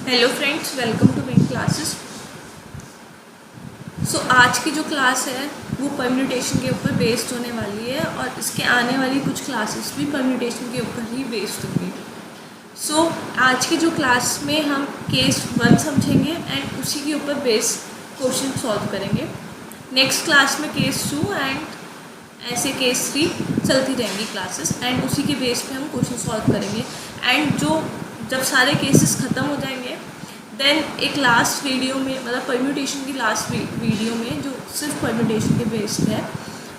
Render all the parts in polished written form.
Hello friends, welcome to main classes. So आज की जो क्लास है वो परम्यूटेशन के ऊपर बेस्ड होने वाली है और इसके आने वाली कुछ क्लासेस भी परम्यूटेशन के ऊपर ही बेस्ड होंगी। सो आज की जो क्लास में हम केस 1 समझेंगे एंड उसी के ऊपर बेस्ड क्वेश्चन सॉल्व करेंगे। नेक्स्ट क्लास में केस 2 एंड ऐसे केस 3 चलती रहेंगी क्लासेस एंड उसी के बेस पे हम क्वेश्चन सॉल्व करेंगे। एंड जब सारे केसेस ख़त्म हो जाएंगे देन एक लास्ट वीडियो में, मतलब परम्यूटेशन की लास्ट वीडियो में जो सिर्फ परम्यूटेशन के बेस्ड है,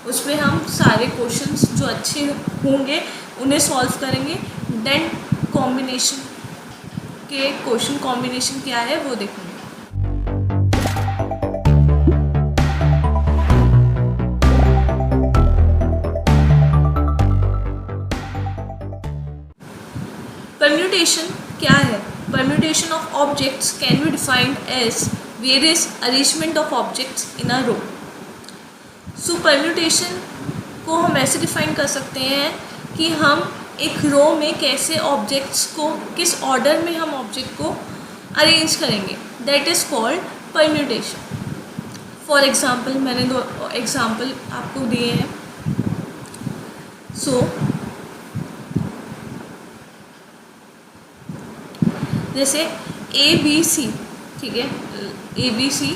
उसमें हम सारे क्वेश्चंस जो अच्छे होंगे उन्हें सॉल्व करेंगे। देन कॉम्बिनेशन के क्वेश्चन कॉम्बिनेशन क्या है वो देखेंगे। परम्यूटेशन क्या है? Permutation of objects can be defined as various arrangement of objects in a row. So permutation को हम ऐसे डिफाइन कर सकते हैं कि हम एक रो में कैसे ऑब्जेक्ट्स को, किस ऑर्डर में हम ऑब्जेक्ट को अरेंज करेंगे, that is called permutation. For example मैंने 2 एग्जाम्पल आपको दिए हैं। सो जैसे ABC, ठीक है, ABC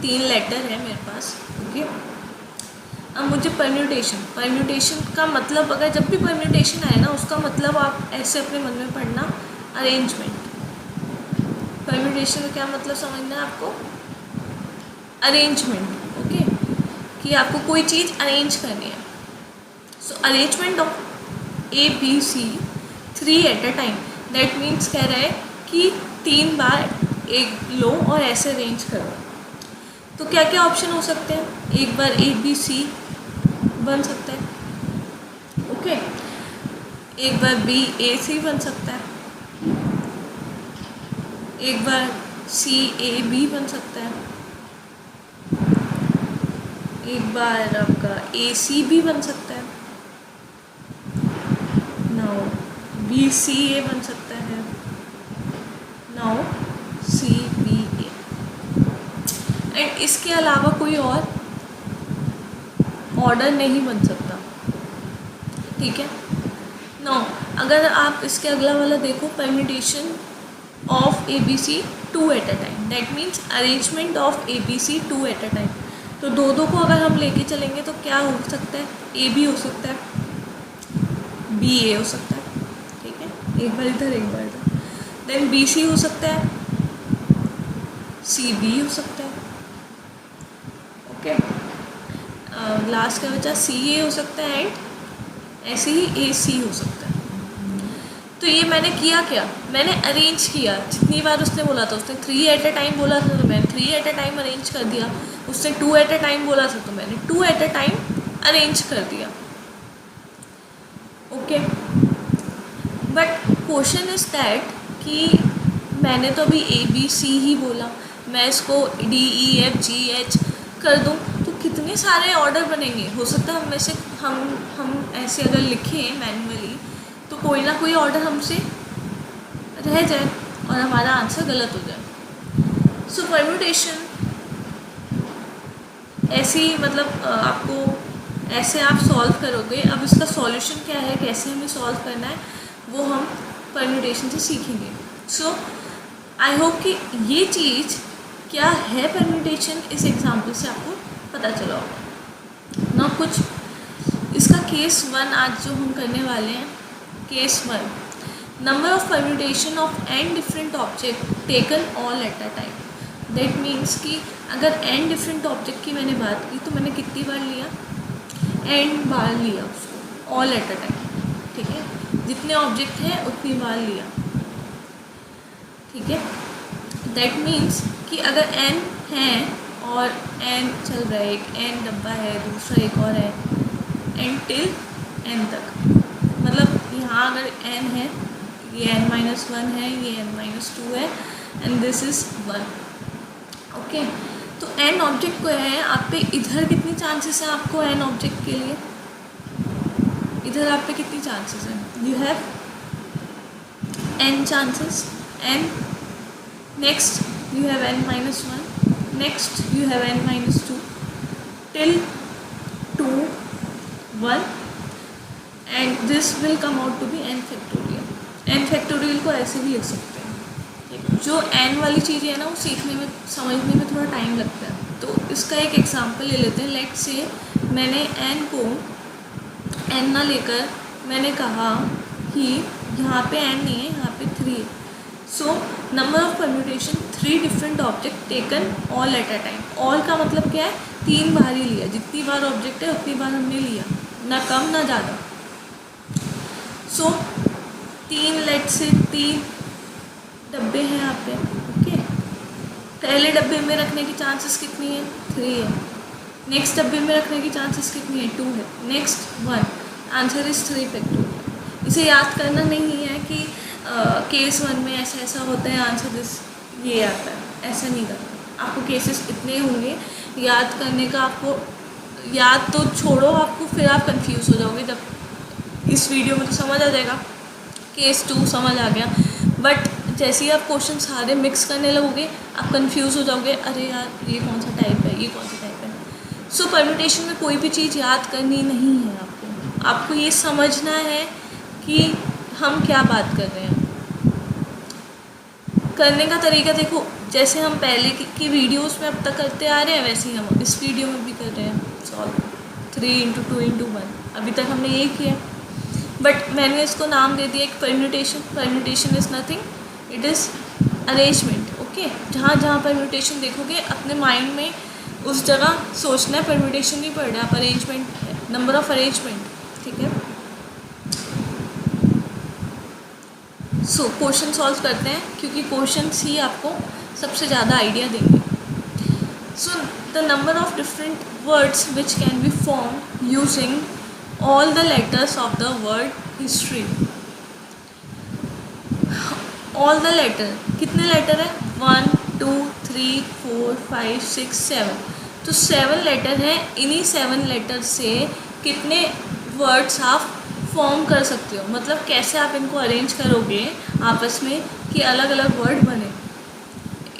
3 लेटर है मेरे पास, ओके। अब मुझे परम्यूटेशन का मतलब, अगर जब भी परम्यूटेशन आए ना, उसका मतलब आप ऐसे अपने मन में पढ़ना, अरेंजमेंट। परम्यूटेशन का क्या मतलब समझना है आपको? अरेंजमेंट, ओके, कि आपको कोई चीज़ अरेंज करनी है। So arrangement of ABC 3 at a time, that means कह रहा है कि 3 बार एक लो और ऐसे अरेंज करो। तो क्या क्या ऑप्शन हो सकते हैं? एक बार ABC बन सकता है, ओके। एक बार BAC बन सकता है, एक बार CAB बन सकता है, एक बार आपका ACB बन सकता है, नाउ BCA बन सकता है, नाउ CBA। एंड इसके अलावा कोई और ऑर्डर नहीं बन सकता, ठीक है। नाउ अगर आप इसके अगला वाला देखो, permutation of ABC 2 eight a time, that means arrangement of ABC 2 eight a time. तो दो को अगर हम लेके चलेंगे तो क्या हो सकता है? AB हो सकता है, BA हो सकता है, ठीक है, एक बार इधर एक बार इधर। देन BC हो सकता है, CB हो सकता है, ओके। लास्ट का बचा CA हो सकता है एंड ऐसे ही AC हो सकता है। तो ये मैंने किया क्या? मैंने अरेंज किया। जितनी बार उसने बोला था, उसने 3 एट अ टाइम बोला था तो मैंने 3 एट अ टाइम अरेंज कर दिया। उसने 2 एट अ टाइम बोला था तो मैंने 2 एट अ टाइम अरेंज कर दिया, okay. But question is that कि मैंने तो अभी ABC ही बोला, मैं इसको DEFGH कर दूँ तो कितने सारे ऑर्डर बनेंगे? हो सकता है हम में से हम ऐसे अगर लिखें मैन्युअली तो कोई ना कोई ऑर्डर हमसे रह जाए और हमारा आंसर गलत हो जाए। सो परम्यूटेशन ऐसे ही, मतलब आपको ऐसे आप सॉल्व करोगे। अब इसका सॉल्यूशन क्या है, कैसे हमें सॉल्व करना है, वो हम परम्यूटेशन से सीखेंगे। सो आई होप कि ये चीज़ क्या है परम्यूटेशन, इस एग्जाम्पल से आपको पता चला होगा ना। कुछ इसका केस 1 आज जो हम करने वाले हैं, case 1, number of permutation of n different object taken all at a time. That means कि अगर n डिफरेंट ऑब्जेक्ट की मैंने बात की तो मैंने कितनी बार लिया? n बार लिया उसको, ऑल एट अ टाइम, ठीक है। जितने ऑब्जेक्ट हैं उतनी बार लिया, ठीक है। दैट मीन्स कि अगर n है और n चल रहा है, एक n डब्बा है, दूसरा एक और है, n टिल n तक, मतलब यहाँ अगर n है, ये n-1 है, ये n-2 है एंड दिस इज़ 1, ओके। तो n ऑब्जेक्ट को है, आप पे इधर कितनी चांसेस हैं आपको n ऑब्जेक्ट के लिए? इधर आप पे कितनी चांसेस हैं? You have n chances, n next you have n minus 1, next you have n minus 2 till 2 1 and this will come out to be n factorial. n factorial को ऐसे भी लिख सकते हैं। जो n वाली चीज़ें है ना वो सीखने में समझने में थोड़ा टाइम लगता है। तो इसका एक एग्जांपल ले लेते हैं। लेट्स से मैंने n को n ना लेकर मैंने कहा कि यहाँ पे n नहीं है, यहाँ पे 3 है। So number of permutation 3 different object taken all at a time. All का मतलब क्या है, 3 बार ही लिया, जितनी बार ऑब्जेक्ट है उतनी बार हमने लिया, ना कम ना ज़्यादा। सो 3 लेट से 3 डब्बे हैं यहाँ पे। ओके, पहले डब्बे में रखने की चांसेस कितनी है, 3 है। नेक्स्ट डब्बे में रखने की चांसेस कितनी है, 2 है। Next 1, answer is 3 factorial. इसे याद करना नहीं है कि केस 1 में ऐसा ऐसा होता है, आंसर दिस ये आता है, ऐसा नहीं करना। आपको केसेस इतने होंगे याद करने का, आपको याद तो छोड़ो, आपको फिर आप कंफ्यूज हो जाओगे। जब इस वीडियो में तो समझ आ जाएगा, केस 2 समझ आ गया, बट जैसे ही आप क्वेश्चन सारे मिक्स करने लगोगे आप कंफ्यूज हो जाओगे, अरे यार ये कौन सा टाइप है, ये कौन सा टाइप है। सो परम्यूटेशन में कोई भी चीज़ याद करनी नहीं है आपको ये समझना है कि हम क्या बात कर रहे हैं। करने का तरीका देखो, जैसे हम पहले की वीडियोस में अब तक करते आ रहे हैं वैसे ही हम इस वीडियो में भी कर रहे हैं। सॉल्व 3 × 2 × 1, अभी तक हमने ये किया, बट मैंने इसको नाम दे दिया एक permutation. Permutation is nothing, it is arrangement. Okay, जहाँ जहाँ परम्यूटेशन देखोगे अपने माइंड में उस जगह सोचना है परम्यूटेशन नहीं पढ़ रहा, आप अरेंजमेंट है, नंबर ऑफ अरेंजमेंट। ठीक है, सो क्वेश्चन सॉल्व करते हैं, क्योंकि क्वेश्चंस ही आपको सबसे ज़्यादा आइडिया देंगे। So the number of different words which can be form using all the letters of the word history. All the letter, कितने लेटर है, 1 2 3 4 5 6 7, तो 7 लेटर हैं। इन्हीं 7 लेटर से कितने वर्ड्स आप फॉर्म कर सकते हो, मतलब कैसे आप इनको अरेंज करोगे आपस में कि अलग अलग वर्ड बने।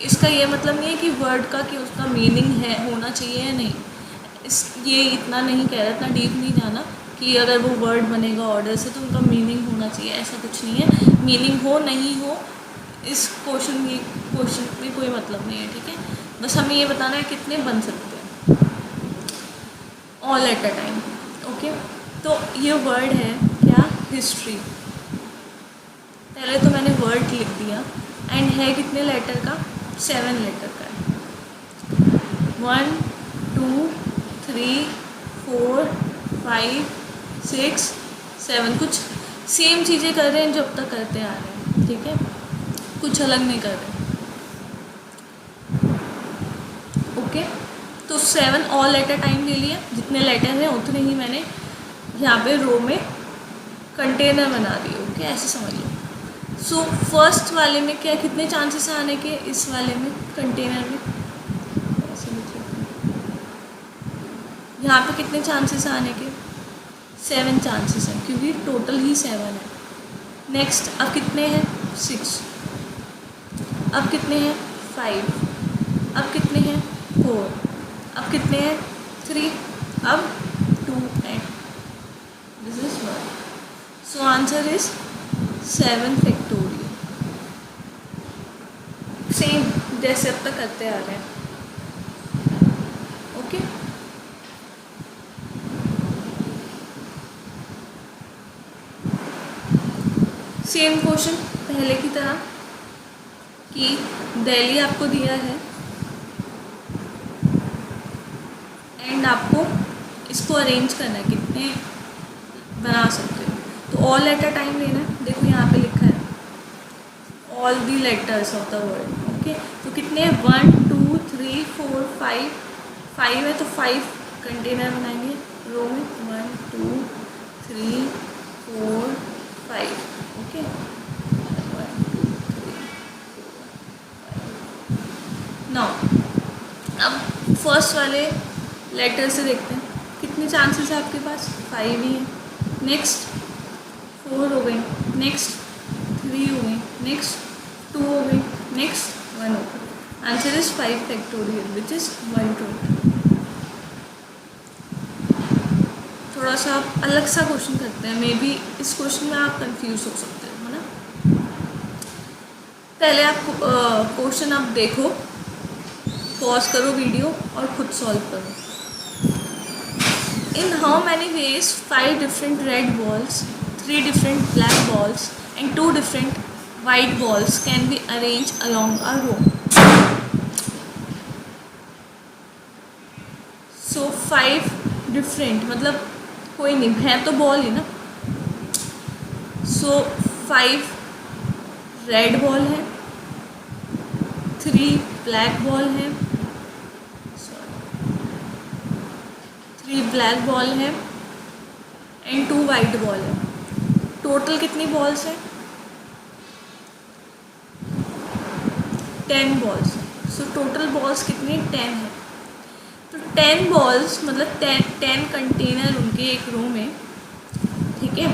इसका ये मतलब नहीं है कि वर्ड का कि उसका मीनिंग है होना चाहिए या नहीं, ये इतना नहीं कह रहा, इतना डीप नहीं जाना कि अगर वो वर्ड बनेगा ऑर्डर से तो उनका मीनिंग होना चाहिए, ऐसा कुछ नहीं है। मीनिंग हो नहीं हो इस क्वेश्चन में कोई मतलब नहीं है। ठीक है, बस हमें ये बताना है कितने बन सकते हैं all at a time. Okay, तो ये वर्ड है क्या, हिस्ट्री। पहले तो मैंने वर्ड लिख दिया, एंड है कितने लेटर का, 7 लेटर का है। 1 2 3 4 5 6 7, कुछ सेम चीज़ें कर रहे हैं जो अब तक करते आ रहे हैं। ठीक है, कुछ अलग नहीं कर रहे। ओके, तो 7 ऑल एट अ टाइम ले लिया, जितने लेटर हैं उतने ही मैंने यहाँ पे रो में कंटेनर बना दिए। ओके, ऐसे समझ लो। सो फर्स्ट वाले में क्या, कितने चांसेस हैं आने के, इस वाले में कंटेनर में ऐसे लिख लेते हैं। यहाँ पे कितने चांसेस हैं आने के, 7 चांसेस हैं, क्योंकि टोटल ही 7 है। नेक्स्ट अब कितने हैं, 6, अब कितने हैं, 5, अब कितने हैं, 4, अब कितने हैं, 3, अब 2 and this is 1। So answer is 7 factorial. Same जैसे अब तक करते आ रहे हैं। ओके, सेम क्वेश्चन पहले की तरह कि दिल्ली आपको दिया है एंड आपको इसको अरेंज करना है, कितने बना सकते हो। तो ऑल एट अ टाइम लेना है। देखो यहाँ पे लिखा है all the letters of the word. Okay, तो कितने हैं, 1 2 3 4 5, 5 है तो 5 कंटेनर बनाएंगे रो में, 1 2 3 4 5। ओके, 1 2 3 4 5। नाउ अब फर्स्ट वाले लेटर से देखते हैं कितने चांसेस है आपके पास, 5 ही है। नेक्स्ट 4 हो गई, नेक्स्ट 3 हो गई, नेक्स्ट 2 हो गई, नेक्स्ट 1 होगा। Answer is 5 factorial which is 120। थोड़ा सा आप अलग सा क्वेश्चन करते हैं, मे बी इस क्वेश्चन में आप कंफ्यूज हो सकते हो, है ना। पहले आप क्वेश्चन आप देखो, पॉज करो वीडियो और खुद सॉल्व करो। In how many ways 5 different red balls, 3 different black balls and 2 different white balls can be arranged along a row? So 5 different मतलब कोई नहीं है तो बॉल ही ना। So 5 रेड बॉल है, 3 ब्लैक बॉल है, 3 ब्लैक बॉल है एंड 2 वाइट बॉल है। टोटल कितनी बॉल्स है? 10 बॉल्स। सो टोटल बॉल्स कितनी? 10 है। तो 10 बॉल्स मतलब 10 कंटेनर उनके एक रो में, ठीक है,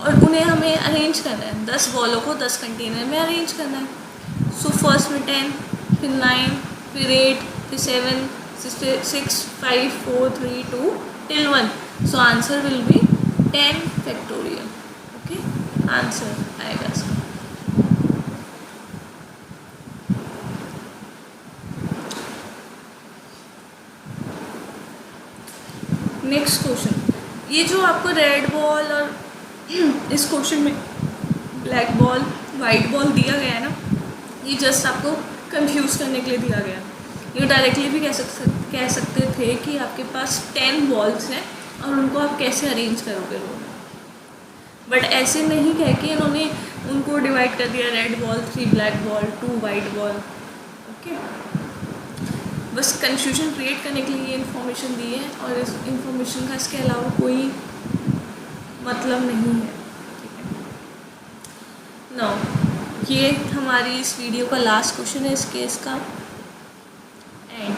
और उन्हें हमें अरेंज करना है। 10 बॉलों को 10 कंटेनर में अरेंज करना है। सो फर्स्ट में 10, फिर 9, फिर 8, फिर 7, 6, 5, 4, 3, 2 till 1. So answer will be 10 factorial. Okay, answer आएगा इसका। नेक्स्ट क्वेश्चन, ये जो आपको रेड बॉल और इस क्वेश्चन में ब्लैक बॉल वाइट बॉल दिया गया है ना, ये जस्ट आपको कंफ्यूज करने के लिए दिया गया है। ये डायरेक्टली भी कह सकते थे कि आपके पास 10 बॉल्स हैं और उनको आप कैसे अरेंज करोगे रो में, बट ऐसे नहीं कह के इन्होंने उनको डिवाइड कर दिया, red ball, 3 black ball, 2 white ball. Okay, बस कंफ्यूजन क्रिएट करने के लिए ये इन्फॉर्मेशन दी है और इस इन्फॉर्मेशन का इसके अलावा कोई मतलब नहीं है, ठीक है। नाउ ये हमारी इस वीडियो का लास्ट क्वेश्चन है इस केस का। एंड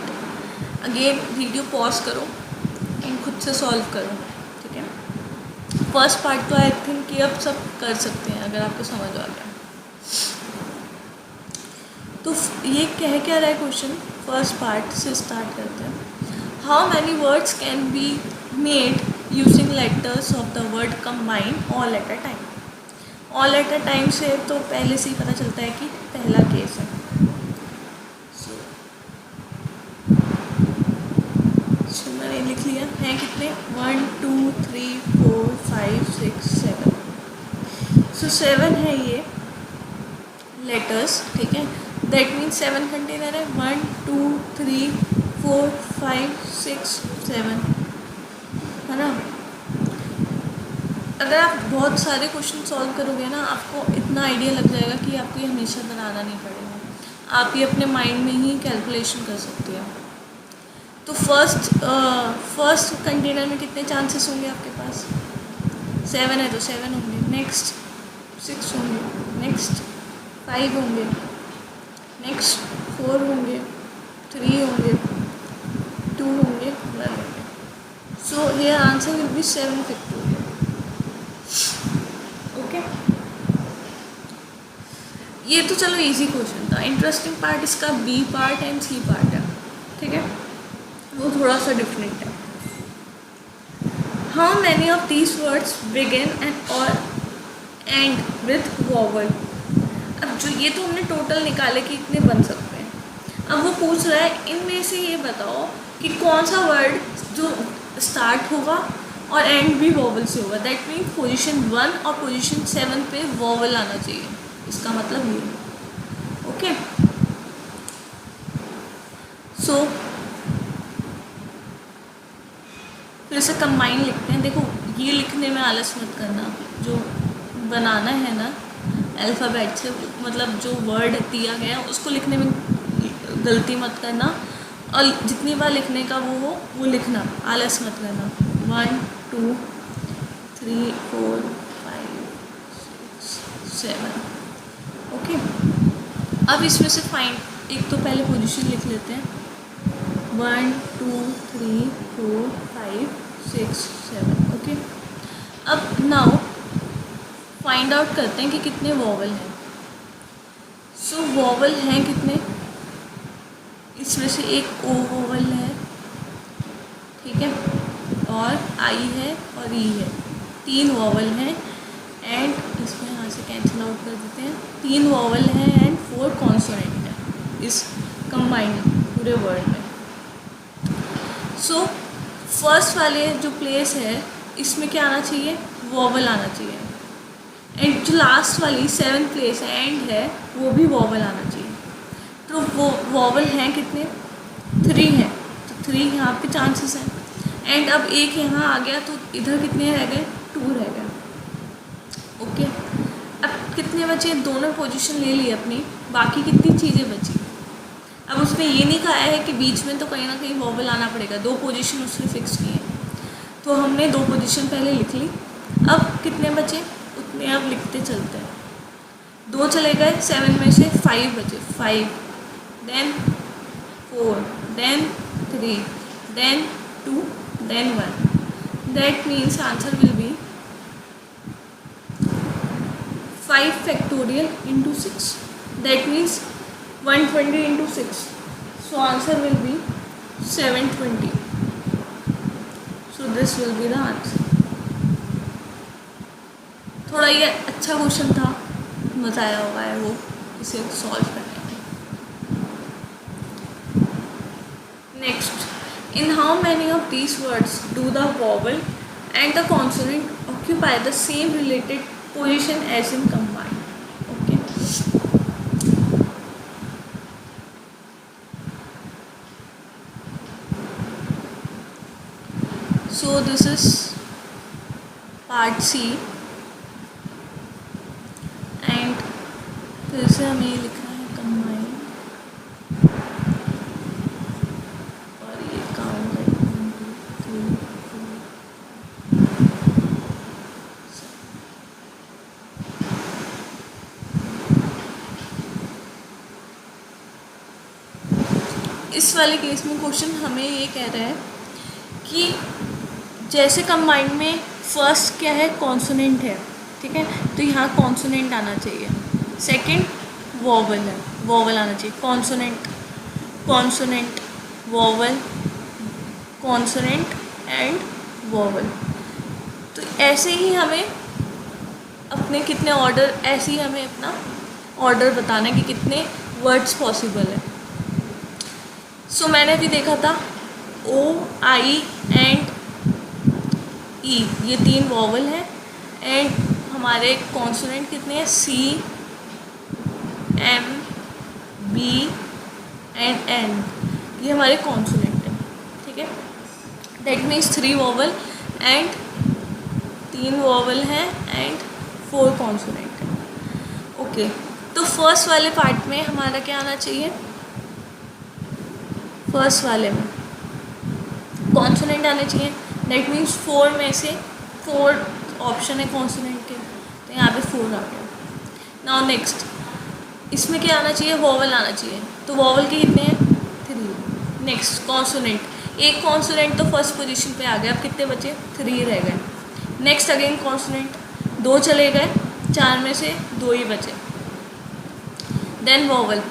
अगेन वीडियो पॉज करो एंड खुद से सॉल्व करो, ठीक है। फर्स्ट पार्ट तो आई थिंक कि आप सब कर सकते हैं अगर आपको समझ आ गया। तो ये कह क्या रहा है क्वेश्चन, फर्स्ट पार्ट से स्टार्ट करते हैं। How many words can be made using letters of the word combine all at a time? All at a time से तो पहले से ही पता चलता है कि पहला केस है। सो मैंने लिख लिया है कितने, 1 2 3 4 5 6 7। सो 7 है ये लेटर्स, ठीक है। दैट मीन्स 7 कंटेनर है, 1 2 3 4 5 6 7, है ना। अगर आप बहुत सारे क्वेश्चन सॉल्व करोगे ना, आपको इतना आइडिया लग जाएगा कि आपको ये हमेशा बनाना नहीं पड़ेगा, आप ये अपने माइंड में ही कैलकुलेशन कर सकते हो। तो फर्स्ट कंटेनर में कितने चांसेस होंगे आपके पास? 7 है तो 7 होंगे, नेक्स्ट 6 होंगे, नेक्स्ट 5 होंगे, नेक्स्ट 4 होंगे, 3 होंगे, 2 होंगे, 1 होंगे। So here answer will be 7 factorial. Okay, ये तो चलो इजी क्वेश्चन था। इंटरेस्टिंग पार्ट इसका B part and C part है, ठीक है, वो थोड़ा सा डिफरेंट है। How many of these words begin and और एंड विथ वॉवल? अब जो ये तो हमने टोटल निकाले कि इतने बन सकते हैं। अब वो पूछ रहा है इनमें से ये बताओ कि कौन सा वर्ड जो स्टार्ट होगा और एंड भी वॉवल से होगा। दैट मीन पोजीशन 1 और पोजीशन 7 पे वॉवल आना चाहिए, इसका मतलब ये। ओके, सो फिर से कंबाइन लिखते हैं। देखो ये लिखने में आलस मत करना, जो बनाना है ना अल्फ़ाबेट से, मतलब जो वर्ड दिया गया उसको लिखने में गलती मत करना, और जितनी बार लिखने का वो हो वो लिखना, आलस मत करना। 1 2 3 4 5 6 7। ओके, अब इसमें से फाइंड, एक तो पहले पोजीशन लिख लेते हैं, 1 2 3 4 5 6 7। ओके, अब नाउ फाइंड आउट करते हैं कि कितने वॉवल हैं। सो सो वॉवल हैं कितने, इसमें से एक ओ वॉवल है, ठीक है, और आई है और ई है, 3 वॉवल हैं एंड इसमें यहाँ से कैंसिल आउट कर देते हैं, 3 वॉवल हैं एंड 4 कॉन्सोनेंट है इस कंबाइंड पूरे वर्ड में। सो फर्स्ट वाले जो प्लेस है इसमें क्या आना चाहिए, वॉवल आना चाहिए, एंड जो लास्ट वाली 7th प्लेस है एंड है वो भी वॉवल आना चाहिए। तो वो वॉवल हैं कितने, 3 हैं, तो 3 यहाँ पे चांसेस हैं, एंड अब एक यहाँ आ गया तो इधर कितने रह गए, 2 रह गए। ओके, अब कितने बचे, दोनों पोजीशन ले ली अपनी, बाकी कितनी चीज़ें बची। अब उसने ये नहीं कहा है कि बीच में तो कहीं ना कहीं वॉवल आना पड़ेगा, 2 पोजीशन उसने फिक्स की है, तो हमने 2 पोजीशन पहले लिख ली। अब कितने बचे उतने अब लिखते चलते हैं, 2 चले गए, 7 में से 5 बचे, 5 then 4 then 3 then 2 then 1, that means answer will be 5 factorial into 6, that means 120 into 6, so answer will be 720, so this will be the answer। थोड़ा ये अच्छा क्वेश्चन था, मज़ा आया होगा है वो इसे सॉल्व करने में। Next, in how many of these words do the vowel and the consonant occupy the same related position as in combined? Okay, so this is part C and फिर से हमें ये लिखना है combine और ये काउंट है 1 2 3 4। इस वाले केस में क्वेश्चन हमें ये कह रहा है कि जैसे कंबाइंड में फर्स्ट क्या है, कॉन्सोनेंट है, ठीक है, तो यहाँ कॉन्सोनेंट आना चाहिए, सेकंड वॉवल है, वॉवल आना चाहिए, consonant consonant vowel consonant and vowel. तो ऐसे ही हमें अपने कितने ऑर्डर, ऐसे ही हमें अपना ऑर्डर बताना है कि कितने वर्ड्स पॉसिबल है। सो मैंने भी देखा था ओ आई एंड ई, ये 3 वॉवल हैं एंड हमारे कॉन्सोनेंट कितने हैं, C M B and N, ये हमारे कॉन्सोनेंट हैं, ठीक है, that means 3 vowel and 3 vowel हैं एंड 4 कॉन्सोनेंट हैं। ओके, तो फर्स्ट वाले पार्ट में हमारा क्या आना चाहिए, फर्स्ट वाले में कॉन्सोनेंट आने चाहिए, दैट मीन्स 4 में से 4 ऑप्शन है कॉन्सोनेंट के, तो यहाँ पे 4 आ गया। नाउ नेक्स्ट, इसमें क्या आना चाहिए, वॉवल आना चाहिए, तो वॉवल के कितने हैं, 3। नेक्स्ट कॉन्सोनेंट, एक कॉन्सोनेंट तो फर्स्ट पोजीशन पे आ गया, अब कितने बचे, 3 रह गए। नेक्स्ट अगेन कॉन्सोनेंट, 2 चले गए, 4 में से 2 ही बचे। देन वॉवल,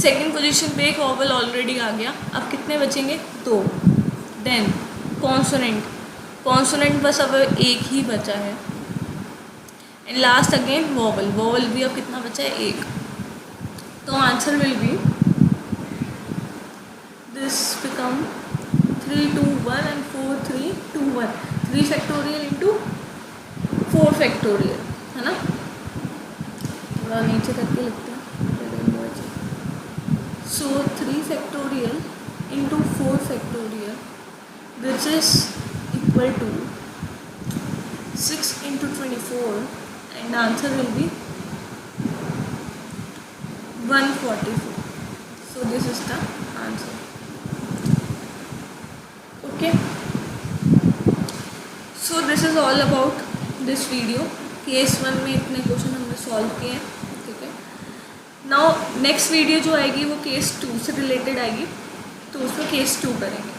सेकेंड पोजीशन पे एक वॉवल ऑलरेडी आ गया, अब कितने बचेंगे, 2। देन कॉन्सोनेंट, कॉन्सोनेंट बस अब एक ही बचा है, and last again vowel, vowel भी अब कितना बचा है, 1। तो answer will B this become 3 2 1 and 4 3 2 1, 3 factorial into 4 factorial, है ना, थोड़ा नीचे करके लिखते हैं। So 3 factorial into 4 factorial, which is equal to 6 into 24, and answer will be 144. So this is the answer. Okay. So this is all about this video. Case 1 में इतने question हमने सॉल्व किए हैं, ठीक है। नाउ नेक्स्ट वीडियो जो आएगी वो केस 2 से रिलेटेड आएगी, तो उसमें केस 2 करेंगे।